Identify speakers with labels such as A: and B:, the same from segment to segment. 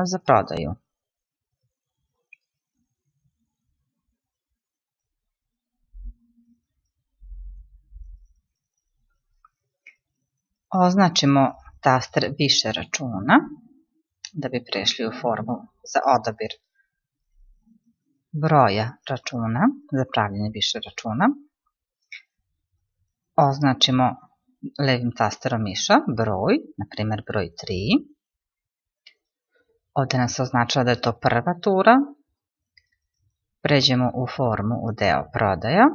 A: za prodaju. Označimo taster više računa da bi prešli u formu za odabir broja računa, za pravljenje više računa. Označimo levim tasterom miša broj, na primjer broj 3. Ovdje nam se označava da je to prva tura. Pređemo u formu u deo prodaja.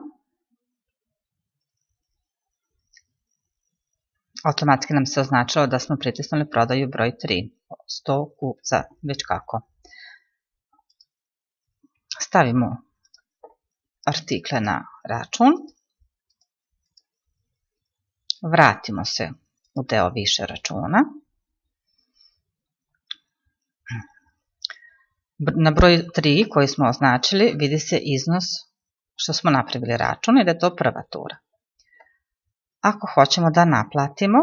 A: Automatski nam se označava da smo pritisnuli prodaju broj 3. 100 kupca, već kako. Stavimo artikle na račun. Vratimo se u deo više računa. Na broj 3 koji smo označili vidi se iznos što smo napravili račun i da je to prva tura. Ako hoćemo da naplatimo,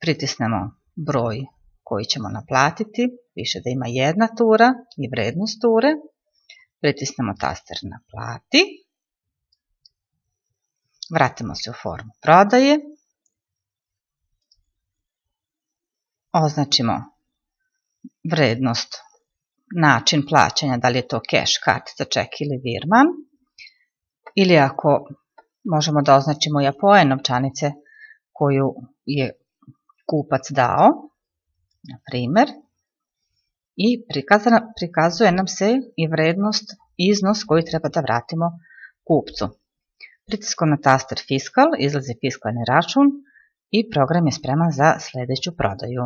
A: pritisnemo broj koji ćemo naplatiti, piše da ima jedna tura i vrednost ture. Pritisnemo taster naplati. Vratimo se u formu prodaje. Označimo vrednost, način plaćanja, da li je to keš, kartica, ček ili virman. Ili ako možemo da označimo i apoen novčanice koju je kupac dao, na primjer, i prikazuje nam se i vrednost, iznos koji treba da vratimo kupcu. Pritiskom na taster fiskal izlazi fiskalni račun i program je spreman za sljedeću prodaju.